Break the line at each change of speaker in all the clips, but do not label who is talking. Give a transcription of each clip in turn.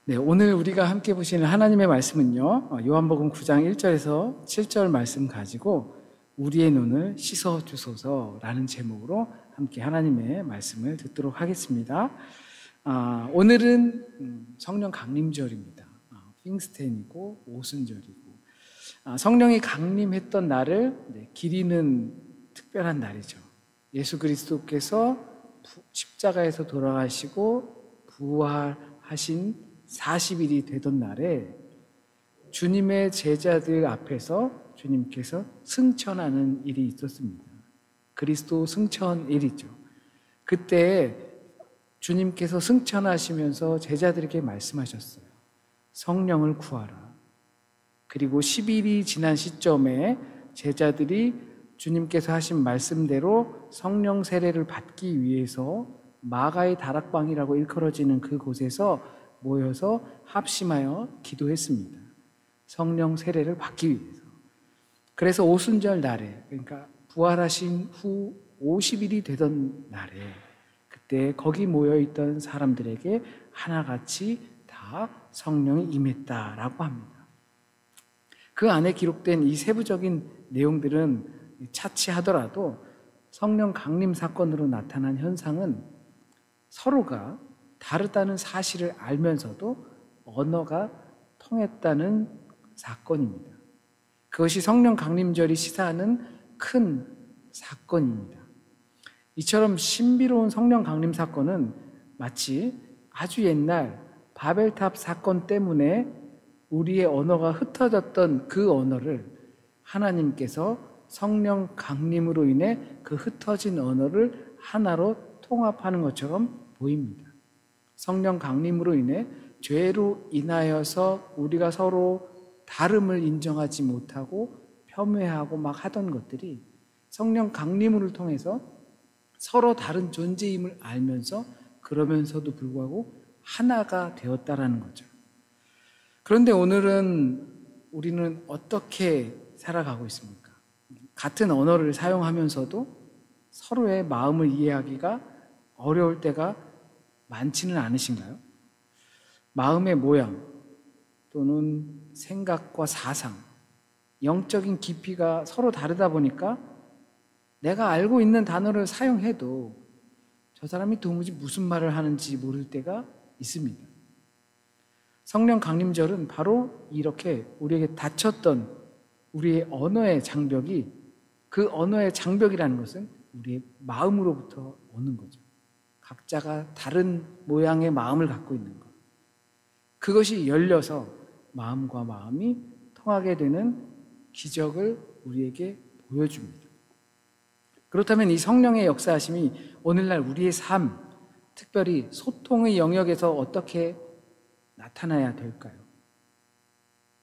네, 오늘 우리가 함께 보시는 하나님의 말씀은요, 요한복음 9장 1절에서 7절 말씀 가지고 우리의 눈을 씻어 주소서라는 제목으로 함께 하나님의 말씀을 듣도록 하겠습니다. 오늘은 성령 강림절입니다. 핑스텐이고 오순절이고, 성령이 강림했던 날을 기리는 특별한 날이죠. 예수 그리스도께서 십자가에서 돌아가시고 부활하신 40일이 되던 날에 주님의 제자들 앞에서 주님께서 승천하는 일이 있었습니다. 그리스도 승천일이죠. 그때 주님께서 승천하시면서 제자들에게 말씀하셨어요. 성령을 구하라. 그리고 10일이 지난 시점에 제자들이 주님께서 하신 말씀대로 성령 세례를 받기 위해서 마가의 다락방이라고 일컬어지는 그곳에서 모여서 합심하여 기도했습니다. 성령 세례를 받기 위해서. 그래서 오순절 날에, 그러니까 부활하신 후 50일이 되던 날에 그때 거기 모여있던 사람들에게 하나같이 다 성령이 임했다라고 합니다. 그 안에 기록된 이 세부적인 내용들은 차치하더라도 성령 강림 사건으로 나타난 현상은 서로가 다르다는 사실을 알면서도 언어가 통했다는 사건입니다. 그것이 성령 강림절이 시사하는 큰 사건입니다. 이처럼 신비로운 성령 강림 사건은 마치 아주 옛날 바벨탑 사건 때문에 우리의 언어가 흩어졌던 그 언어를 하나님께서 성령 강림으로 인해 그 흩어진 언어를 하나로 통합하는 것처럼 보입니다. 성령 강림으로 인해 죄로 인하여서 우리가 서로 다름을 인정하지 못하고 폄훼하고 막 하던 것들이 성령 강림을 통해서 서로 다른 존재임을 알면서 그러면서도 불구하고 하나가 되었다라는 거죠. 그런데 오늘은 우리는 어떻게 살아가고 있습니까? 같은 언어를 사용하면서도 서로의 마음을 이해하기가 어려울 때가 많지는 않으신가요? 마음의 모양 또는 생각과 사상, 영적인 깊이가 서로 다르다 보니까 내가 알고 있는 단어를 사용해도 저 사람이 도무지 무슨 말을 하는지 모를 때가 있습니다. 성령 강림절은 바로 이렇게 우리에게 닫혔던 우리의 언어의 장벽이, 그 언어의 장벽이라는 것은 우리의 마음으로부터 오는 거죠. 각자가 다른 모양의 마음을 갖고 있는 것. 그것이 열려서 마음과 마음이 통하게 되는 기적을 우리에게 보여줍니다. 그렇다면 이 성령의 역사하심이 오늘날 우리의 삶, 특별히 소통의 영역에서 어떻게 나타나야 될까요?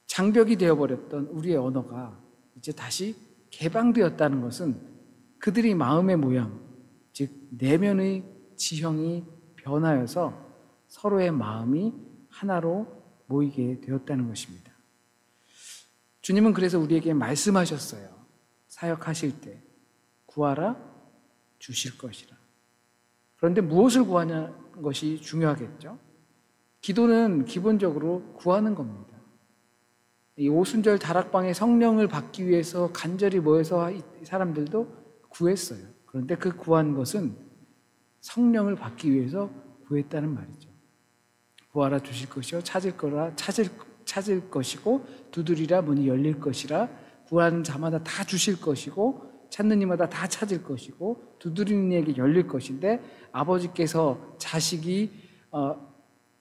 장벽이 되어버렸던 우리의 언어가 이제 다시 개방되었다는 것은 그들이 마음의 모양, 즉 내면의 지형이 변하여서 서로의 마음이 하나로 모이게 되었다는 것입니다. 주님은 그래서 우리에게 말씀하셨어요. 사역하실 때 구하라 주실 것이라. 그런데 무엇을 구하냐는 것이 중요하겠죠. 기도는 기본적으로 구하는 겁니다. 이 오순절 다락방에 성령을 받기 위해서 간절히 모여서 이 사람들도 구했어요. 그런데 그 구한 것은 성령을 받기 위해서 구했다는 말이죠. 구하라 주실 것이요 찾을 거라 찾을 것이고 두드리라 문이 열릴 것이라. 구하는 자마다 다 주실 것이고 찾는 이마다 다 찾을 것이고 두드리는 이에게 열릴 것인데, 아버지께서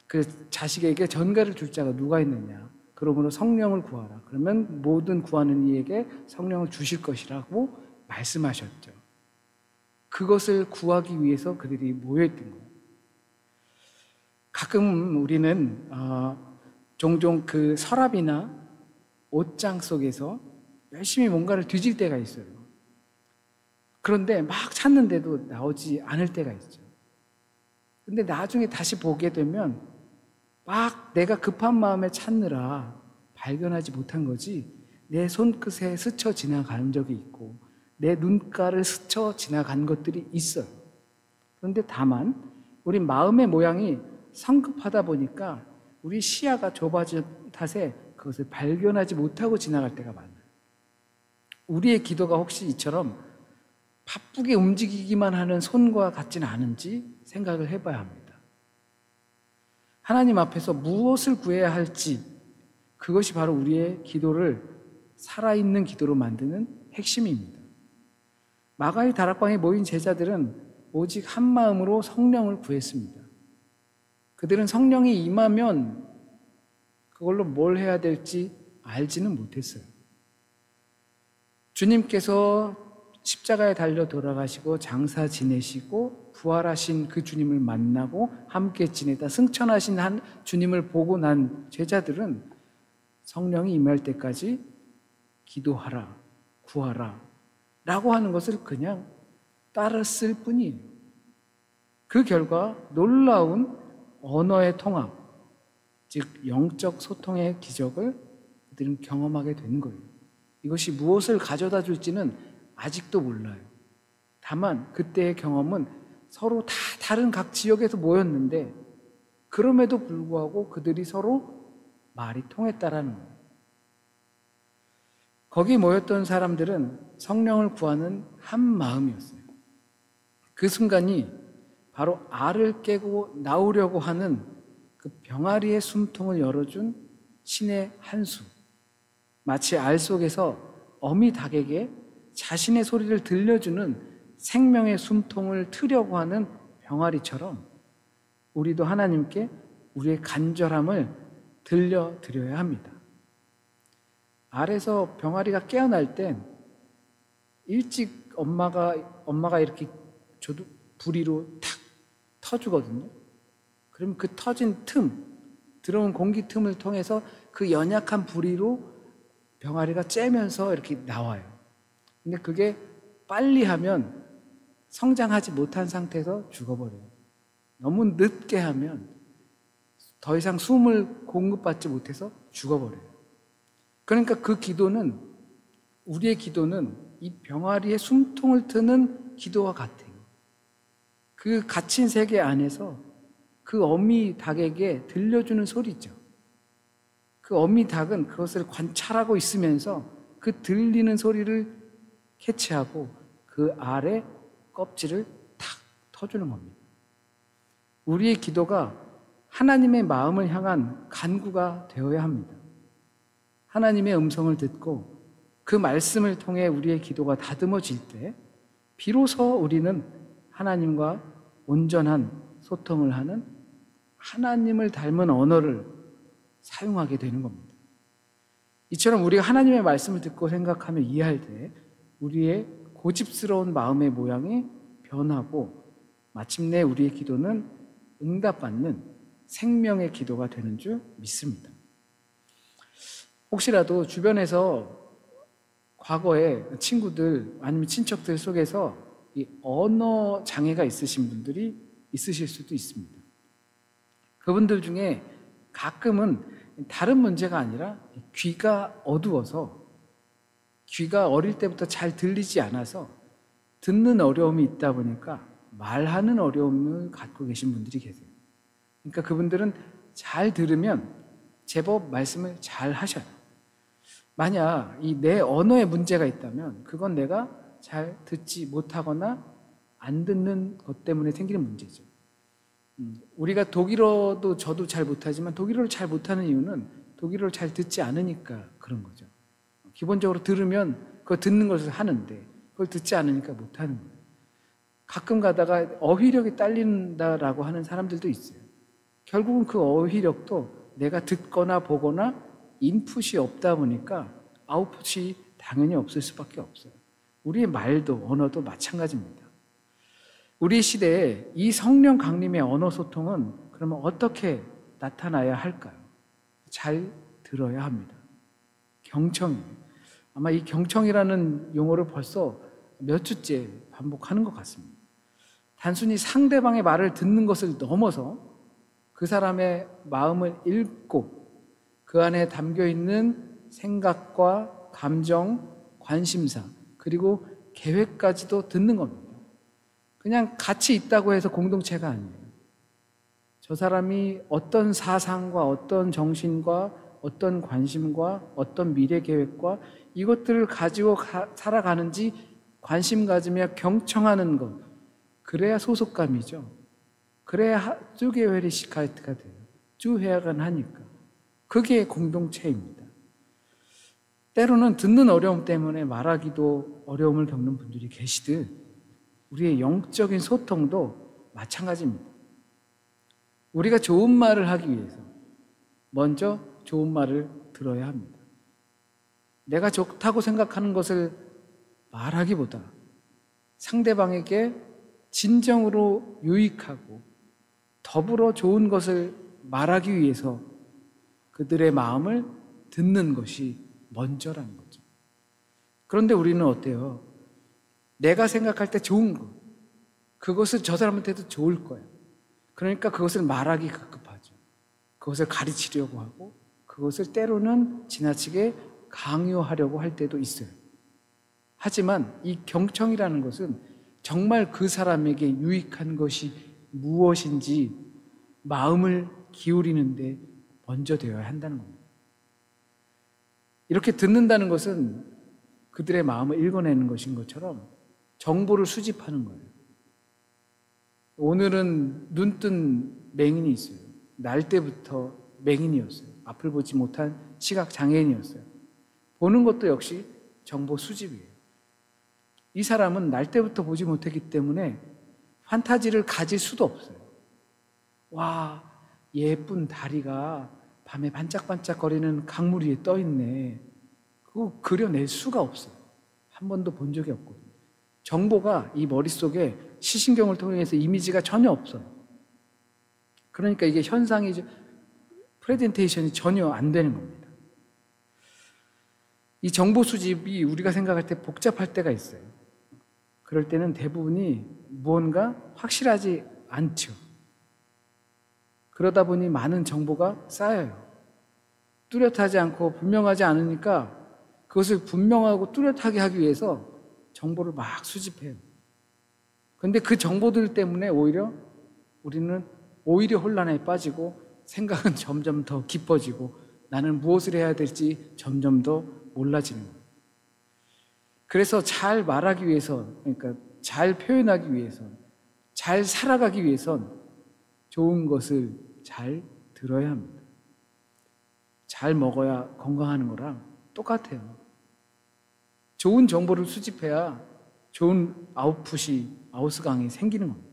그 자식에게 전가를 줄 자가 누가 있느냐. 그러므로 성령을 구하라. 그러면 모든 구하는 이에게 성령을 주실 것이라고 말씀하셨죠. 그것을 구하기 위해서 그들이 모여있던 거예요. 가끔 우리는 종종 그 서랍이나 옷장 속에서 열심히 뭔가를 뒤질 때가 있어요. 그런데 막 찾는데도 나오지 않을 때가 있죠. 근데 나중에 다시 보게 되면 막 내가 급한 마음에 찾느라 발견하지 못한 거지, 내 손끝에 스쳐 지나간 적이 있고 내 눈가를 스쳐 지나간 것들이 있어요. 그런데 다만 우리 마음의 모양이 성급하다 보니까 우리 시야가 좁아진 탓에 그것을 발견하지 못하고 지나갈 때가 많아요. 우리의 기도가 혹시 이처럼 바쁘게 움직이기만 하는 손과 같지는 않은지 생각을 해봐야 합니다. 하나님 앞에서 무엇을 구해야 할지, 그것이 바로 우리의 기도를 살아있는 기도로 만드는 핵심입니다. 마가의 다락방에 모인 제자들은 오직 한 마음으로 성령을 구했습니다. 그들은 성령이 임하면 그걸로 뭘 해야 될지 알지는 못했어요. 주님께서 십자가에 달려 돌아가시고 장사 지내시고 부활하신 그 주님을 만나고 함께 지내다 승천하신 한 주님을 보고 난 제자들은 성령이 임할 때까지 기도하라, 구하라 라고 하는 것을 그냥 따랐을 뿐이에요. 그 결과 놀라운 언어의 통합, 즉 영적 소통의 기적을 그들은 경험하게 된 거예요. 이것이 무엇을 가져다 줄지는 아직도 몰라요. 다만 그때의 경험은 서로 다 다른 각 지역에서 모였는데 그럼에도 불구하고 그들이 서로 말이 통했다라는 거예요. 거기 모였던 사람들은 성령을 구하는 한 마음이었어요. 그 순간이 바로 알을 깨고 나오려고 하는 그 병아리의 숨통을 열어준 신의 한수. 마치 알 속에서 어미 닭에게 자신의 소리를 들려주는 생명의 숨통을 트려고 하는 병아리처럼 우리도 하나님께 우리의 간절함을 들려드려야 합니다. 알에서 병아리가 깨어날 땐 일찍 엄마가 이렇게 줘도 부리로 탁 터주거든요. 그럼 그 터진 들어온 공기 틈을 통해서 그 연약한 부리로 병아리가 째면서 이렇게 나와요. 근데 그게 빨리 하면 성장하지 못한 상태에서 죽어버려요. 너무 늦게 하면 더 이상 숨을 공급받지 못해서 죽어버려요. 그러니까 우리의 기도는 이 병아리의 숨통을 트는 기도와 같아요. 그 갇힌 세계 안에서 그 어미 닭에게 들려주는 소리죠. 그 어미 닭은 그것을 관찰하고 있으면서 그 들리는 소리를 캐치하고 그 알의 껍질을 탁 터주는 겁니다. 우리의 기도가 하나님의 마음을 향한 간구가 되어야 합니다. 하나님의 음성을 듣고 그 말씀을 통해 우리의 기도가 다듬어질 때 비로소 우리는 하나님과 온전한 소통을 하는 하나님을 닮은 언어를 사용하게 되는 겁니다. 이처럼 우리가 하나님의 말씀을 듣고 생각하며 이해할 때 우리의 고집스러운 마음의 모양이 변하고 마침내 우리의 기도는 응답받는 생명의 기도가 되는 줄 믿습니다. 혹시라도 주변에서 과거에 친구들 아니면 친척들 속에서 이 언어 장애가 있으신 분들이 있으실 수도 있습니다. 그분들 중에 가끔은 다른 문제가 아니라 귀가 어두워서 귀가 어릴 때부터 잘 들리지 않아서 듣는 어려움이 있다 보니까 말하는 어려움을 갖고 계신 분들이 계세요. 그러니까 그분들은 잘 들으면 제법 말씀을 잘 하셔요. 만약 이 내 언어에 문제가 있다면 그건 내가 잘 듣지 못하거나 안 듣는 것 때문에 생기는 문제죠. 우리가 독일어도 저도 잘 못하지만 독일어를 잘 못하는 이유는 독일어를 잘 듣지 않으니까 그런 거죠. 기본적으로 들으면 그거 듣는 것을 하는데 그걸 듣지 않으니까 못하는 거예요. 가끔 가다가 어휘력이 딸린다라고 하는 사람들도 있어요. 결국은 그 어휘력도 내가 듣거나 보거나 인풋이 없다 보니까 아웃풋이 당연히 없을 수밖에 없어요. 우리의 말도 언어도 마찬가지입니다. 우리 시대에 이 성령 강림의 언어 소통은 그러면 어떻게 나타나야 할까요? 잘 들어야 합니다. 경청이에요. 아마 이 경청이라는 용어를 벌써 몇 주째 반복하는 것 같습니다. 단순히 상대방의 말을 듣는 것을 넘어서 그 사람의 마음을 읽고 그 안에 담겨있는 생각과 감정, 관심사, 그리고 계획까지도 듣는 겁니다. 그냥 같이 있다고 해서 공동체가 아니에요. 저 사람이 어떤 사상과 어떤 정신과 어떤 관심과 어떤 미래 계획과 이것들을 가지고 살아가는지 관심 가지며 경청하는 것. 그래야 소속감이죠. 그래야 쭈게웨리시카이트가 돼요. 쭈회학은 하니까. 그게 공동체입니다. 때로는 듣는 어려움 때문에 말하기도 어려움을 겪는 분들이 계시듯 우리의 영적인 소통도 마찬가지입니다. 우리가 좋은 말을 하기 위해서 먼저 좋은 말을 들어야 합니다. 내가 좋다고 생각하는 것을 말하기보다 상대방에게 진정으로 유익하고 더불어 좋은 것을 말하기 위해서 그들의 마음을 듣는 것이 먼저라는 거죠. 그런데 우리는 어때요? 내가 생각할 때 좋은 것, 그것을 저 사람한테도 좋을 거야. 그러니까 그것을 말하기 급급하죠. 그것을 가르치려고 하고 그것을 때로는 지나치게 강요하려고 할 때도 있어요. 하지만 이 경청이라는 것은 정말 그 사람에게 유익한 것이 무엇인지 마음을 기울이는데 먼저 되어야 한다는 겁니다. 이렇게 듣는다는 것은 그들의 마음을 읽어내는 것인 것처럼 정보를 수집하는 거예요. 오늘은 눈뜬 맹인이 있어요. 날 때부터 맹인이었어요. 앞을 보지 못한 시각 장애인이었어요. 보는 것도 역시 정보 수집이에요. 이 사람은 날 때부터 보지 못했기 때문에 판타지를 가질 수도 없어요. 와, 예쁜 다리가 밤에 반짝반짝거리는 강물 위에 떠 있네. 그거 그려낼 수가 없어요. 한 번도 본 적이 없거든요. 정보가 이 머릿속에 시신경을 통해서 이미지가 전혀 없어요. 그러니까 이게 현상이, 프레젠테이션이 전혀 안 되는 겁니다. 이 정보 수집이 우리가 생각할 때 복잡할 때가 있어요. 그럴 때는 대부분이 무언가 확실하지 않죠. 그러다 보니 많은 정보가 쌓여요. 뚜렷하지 않고 분명하지 않으니까 그것을 분명하고 뚜렷하게 하기 위해서 정보를 막 수집해요. 그런데 그 정보들 때문에 우리는 오히려 혼란에 빠지고 생각은 점점 더 깊어지고 나는 무엇을 해야 될지 점점 더 몰라지는 거예요. 그래서 잘 말하기 위해서, 그러니까 잘 표현하기 위해서, 잘 살아가기 위해선 좋은 것을 잘 들어야 합니다. 잘 먹어야 건강하는 거랑 똑같아요. 좋은 정보를 수집해야 좋은 아웃스강이 생기는 겁니다.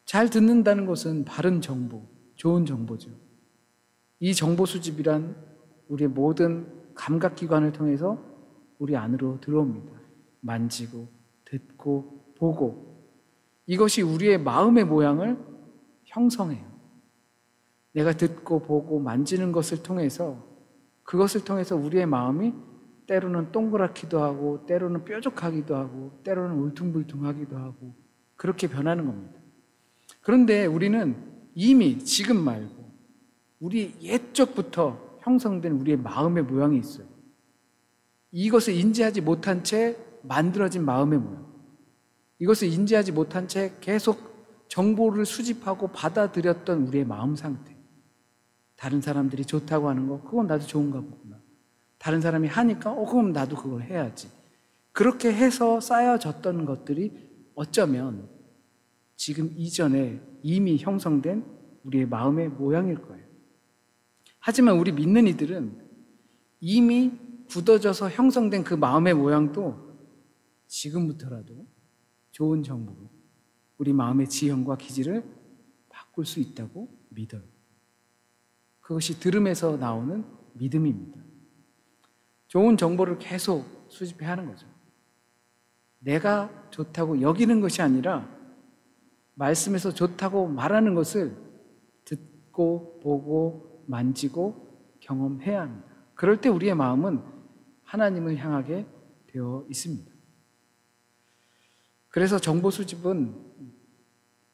잘 듣는다는 것은 바른 정보, 좋은 정보죠. 이 정보 수집이란 우리의 모든 감각기관을 통해서 우리 안으로 들어옵니다. 만지고, 듣고, 보고. 이것이 우리의 마음의 모양을 형성해요. 내가 듣고, 보고, 만지는 것을 통해서, 그것을 통해서 우리의 마음이 때로는 동그랗기도 하고, 때로는 뾰족하기도 하고, 때로는 울퉁불퉁하기도 하고, 그렇게 변하는 겁니다. 그런데 우리는 이미 지금 말고, 우리 옛적부터 형성된 우리의 마음의 모양이 있어요. 이것을 인지하지 못한 채 만들어진 마음의 모양. 이것을 인지하지 못한 채 계속 정보를 수집하고 받아들였던 우리의 마음 상태. 다른 사람들이 좋다고 하는 거, 그건 나도 좋은가 보구나. 다른 사람이 하니까, 그럼 나도 그걸 해야지. 그렇게 해서 쌓여졌던 것들이 어쩌면 지금 이전에 이미 형성된 우리의 마음의 모양일 거예요. 하지만 우리 믿는 이들은 이미 굳어져서 형성된 그 마음의 모양도 지금부터라도 좋은 정보로 우리 마음의 지형과 기질을 바꿀 수 있다고 믿어요. 그것이 들음에서 나오는 믿음입니다. 좋은 정보를 계속 수집해야 하는 거죠. 내가 좋다고 여기는 것이 아니라 말씀에서 좋다고 말하는 것을 듣고 보고 만지고 경험해야 합니다. 그럴 때 우리의 마음은 하나님을 향하게 되어 있습니다. 그래서 정보 수집은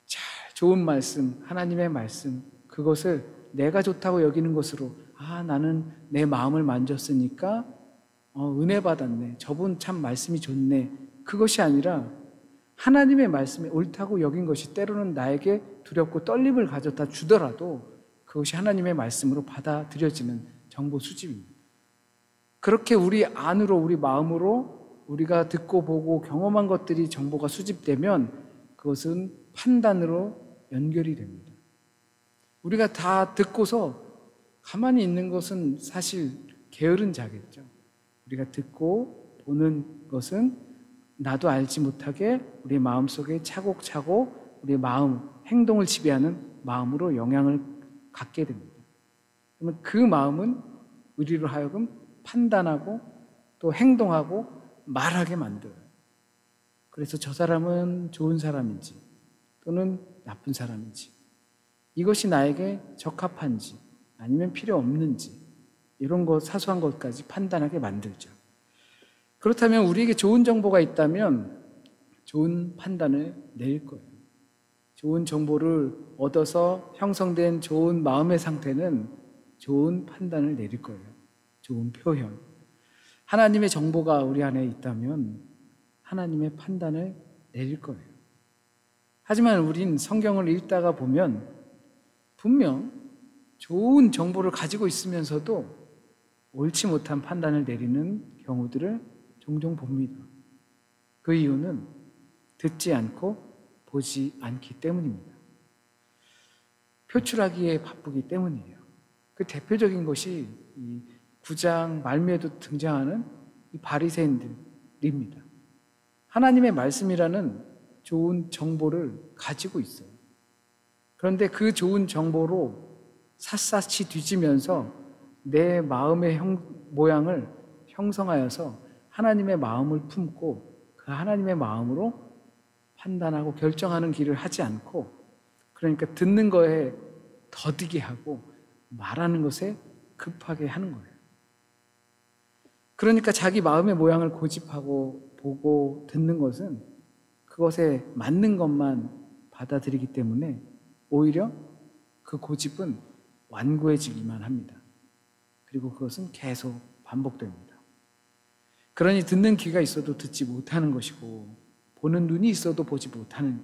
잘 좋은 말씀, 하나님의 말씀, 그것을 내가 좋다고 여기는 것으로, 나는 내 마음을 만졌으니까 은혜 받았네. 저분 참 말씀이 좋네. 그것이 아니라 하나님의 말씀이 옳다고 여긴 것이 때로는 나에게 두렵고 떨림을 가져다 주더라도 그것이 하나님의 말씀으로 받아들여지는 정보 수집입니다. 그렇게 우리 안으로, 우리 마음으로 우리가 듣고 보고 경험한 것들이 정보가 수집되면 그것은 판단으로 연결이 됩니다. 우리가 다 듣고서 가만히 있는 것은 사실 게으른 자겠죠. 우리가 듣고 보는 것은 나도 알지 못하게 우리 마음속에 차곡차곡 우리 마음, 행동을 지배하는 마음으로 영향을 갖게 됩니다. 그러면 그 마음은 우리로 하여금 판단하고 또 행동하고 말하게 만들어요. 그래서 저 사람은 좋은 사람인지 또는 나쁜 사람인지, 이것이 나에게 적합한지 아니면 필요 없는지, 이런 것, 사소한 것까지 판단하게 만들죠. 그렇다면 우리에게 좋은 정보가 있다면 좋은 판단을 내릴 거예요. 좋은 정보를 얻어서 형성된 좋은 마음의 상태는 좋은 판단을 내릴 거예요. 좋은 표현. 하나님의 정보가 우리 안에 있다면 하나님의 판단을 내릴 거예요. 하지만 우린 성경을 읽다가 보면 분명 좋은 정보를 가지고 있으면서도 옳지 못한 판단을 내리는 경우들을 종종 봅니다. 그 이유는 듣지 않고 보지 않기 때문입니다. 표출하기에 바쁘기 때문이에요. 그 대표적인 것이 이 9장 말미에도 등장하는 이 바리새인들입니다. 하나님의 말씀이라는 좋은 정보를 가지고 있어요. 그런데 그 좋은 정보로 샅샅이 뒤지면서 내 마음의 모양을 형성하여서 하나님의 마음을 품고 그 하나님의 마음으로 판단하고 결정하는 길을 하지 않고, 그러니까 듣는 거에 더디게 하고 말하는 것에 급하게 하는 거예요. 그러니까 자기 마음의 모양을 고집하고 보고 듣는 것은 그것에 맞는 것만 받아들이기 때문에 오히려 그 고집은 완고해지기만 합니다. 그리고 그것은 계속 반복됩니다. 그러니 듣는 귀가 있어도 듣지 못하는 것이고 보는 눈이 있어도 보지 못하는,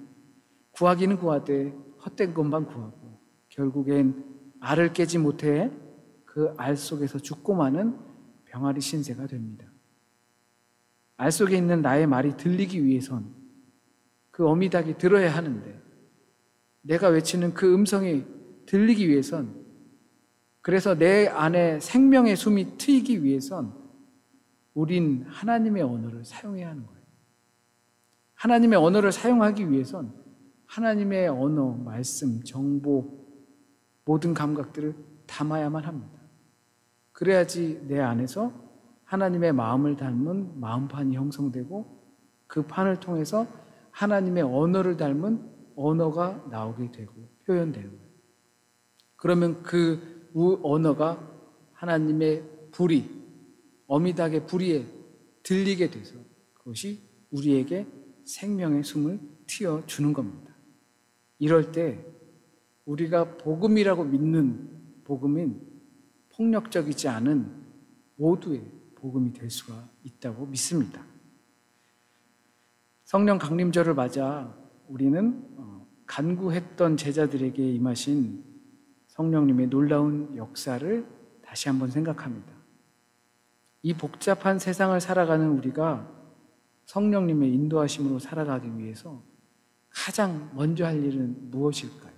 구하기는 구하되 헛된 것만 구하고 결국엔 알을 깨지 못해 그 알 속에서 죽고 마는 병아리 신세가 됩니다. 알 속에 있는 나의 말이 들리기 위해선 그 어미닭이 들어야 하는데, 내가 외치는 그 음성이 들리기 위해선, 그래서 내 안에 생명의 숨이 트이기 위해선 우린 하나님의 언어를 사용해야 하는 거예요. 하나님의 언어를 사용하기 위해선 하나님의 언어, 말씀, 정보, 모든 감각들을 담아야만 합니다. 그래야지 내 안에서 하나님의 마음을 닮은 마음판이 형성되고 그 판을 통해서 하나님의 언어를 닮은 언어가 나오게 되고 표현되는 거예요. 그러면 그 언어가 하나님의 불이, 어미닭의 불이에 들리게 돼서 그것이 우리에게 생명의 숨을 틔워주는 겁니다. 이럴 때 우리가 복음이라고 믿는 복음인 폭력적이지 않은 모두의 복음이 될 수가 있다고 믿습니다. 성령 강림절을 맞아 우리는 간구했던 제자들에게 임하신 성령님의 놀라운 역사를 다시 한번 생각합니다. 이 복잡한 세상을 살아가는 우리가 성령님의 인도하심으로 살아가기 위해서 가장 먼저 할 일은 무엇일까요?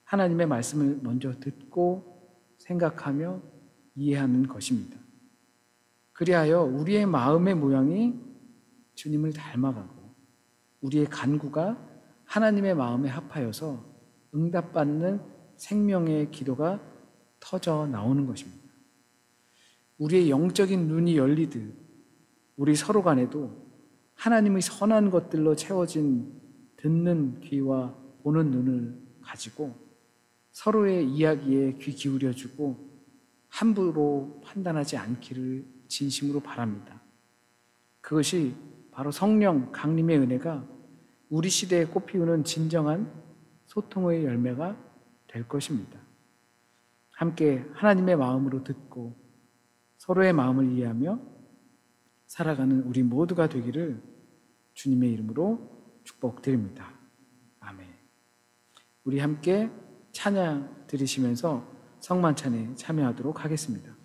하나님의 말씀을 먼저 듣고 생각하며 이해하는 것입니다. 그리하여 우리의 마음의 모양이 주님을 닮아가고 우리의 간구가 하나님의 마음에 합하여서 응답받는 생명의 기도가 터져 나오는 것입니다. 우리의 영적인 눈이 열리듯 우리 서로 간에도 하나님의 선한 것들로 채워진 듣는 귀와 보는 눈을 가지고 서로의 이야기에 귀 기울여주고 함부로 판단하지 않기를 진심으로 바랍니다. 그것이 바로 성령 강림의 은혜가 우리 시대에 꽃피우는 진정한 소통의 열매가 될 것입니다. 함께 하나님의 마음으로 듣고 서로의 마음을 이해하며 살아가는 우리 모두가 되기를 주님의 이름으로 축복드립니다. 아멘. 우리 함께 찬양 들으시면서 성만찬에 참여하도록 하겠습니다.